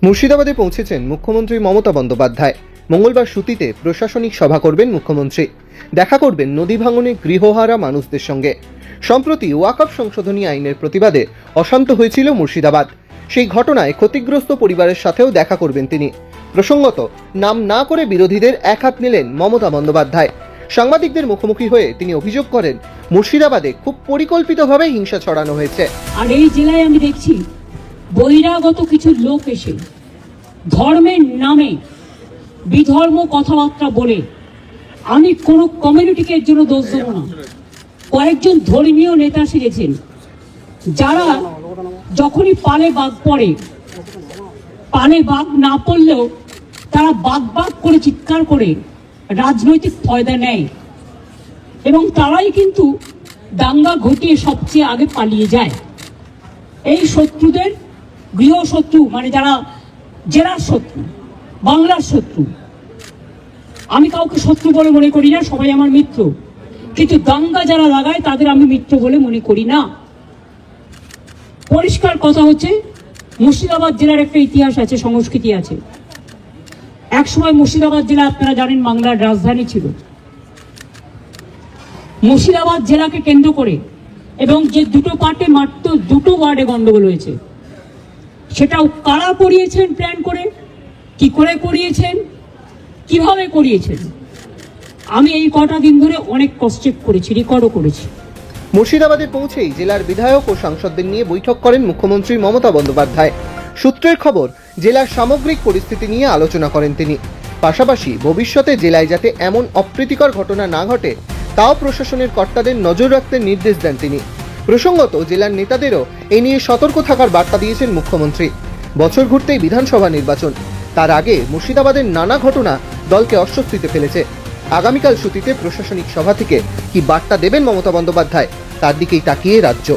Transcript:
মুর্শিদাবাদে পৌঁছেছেন মুখ্যমন্ত্রী মমতা বন্দ্যোপাধ্যায়। মঙ্গলবার সুতিতে প্রশাসনিক সভা করবেন মুখ্যমন্ত্রী। দেখা করবেন নদী ভাঙনে গৃহহারা মানুষদের সঙ্গে। সম্প্রতি ওয়াকফ সংশোধনী আইনের প্রতিবাদে অশান্ত হয়েছিল মুর্শিদাবাদ। সেই ঘটনায় ক্ষতিগ্রস্ত পরিবারের সাথেও দেখা করবেন তিনি। প্রসঙ্গত, নাম না করে বিরোধীদের একহাত নিলেন মমতা বন্দ্যোপাধ্যায়। সাংবাদিকদের মুখোমুখি হয়ে তিনি অভিযোগ করেন, মুর্শিদাবাদে খুব পরিকল্পিতভাবে হিংসা ছড়ানো হয়েছে। আর এই জেলায় আমি দেখছি বহিরাগত কিছু লোক এসে ধর্মের নামে বিধর্ম কথাবার্তা বলে, আমি কোনো কমিউনিটিকে এর জন্য দোষ দেব না, কয়েকজন ধর্মীয় নেতা সেজেছেন যারা যখনই পালে বাঘ পড়ে, পালে বাঘ না পড়লেও তারা বাঘ বাঘ করে চিৎকার করে রাজনৈতিক ফয়দা নেয় এবং তারাই কিন্তু দাঙ্গা ঘটিয়ে সবচেয়ে আগে পালিয়ে যায়। এই শত্রুদের গৃহশত্রু, মানে যারা জেলার শত্রু, বাংলার শত্রু, আমি কাউকে শত্রু বলে মনে করি না, সবাই আমার মিত্র, কিন্তু দাঙ্গা যারা লাগায় তাদের আমি মিত্র বলে মনে করি না। পরিষ্কার কথা হচ্ছে, মুর্শিদাবাদ জেলার একটা ইতিহাস আছে, সংস্কৃতি আছে। একসময় মুর্শিদাবাদ জেলা, আপনারা জানেন, বাংলার রাজধানী ছিল। মুর্শিদাবাদ জেলাকে কেন্দ্র করে এবং যে দুটো পার্টে মাত্র দুটো ওয়ার্ডে গন্ডগোল হয়েছে, সেটাও কারা করিয়েছেন, প্ল্যান করে, কি করে করিয়েছেন, কিভাবে করিয়েছেন, আমি এই কটা দিন ধরে অনেক কষ্ট করেছি, রেকর্ডও করেছি। মুর্শিদাবাদে পৌঁছেই জেলার বিধায়ক ও সাংসদদের নিয়ে বৈঠক করেন মুখ্যমন্ত্রী মমতা বন্দ্যোপাধ্যায়। সূত্রের খবর, জেলার সামগ্রিক পরিস্থিতি নিয়ে আলোচনা করেন তিনি। পাশাপাশি ভবিষ্যতে জেলায় যাতে এমন অপ্রীতিকর ঘটনা না ঘটে, তাও প্রশাসনের কর্তাদের নজর রাখতে নির্দেশ দেন তিনি। প্রসঙ্গত, জেলার নেতাদেরও এ নিয়ে সতর্ক থাকার বার্তা দিয়েছেন মুখ্যমন্ত্রী। বছর ঘুরতেই বিধানসভা নির্বাচন, তার আগে মুর্শিদাবাদের নানা ঘটনা দলকে অস্বস্তিতে ফেলেছে। আগামীকাল সুতিতে প্রশাসনিক সভা থেকে কি বার্তা দেবেন মমতা বন্দ্যোপাধ্যায়, তার দিকেই তাকিয়ে রাজ্য।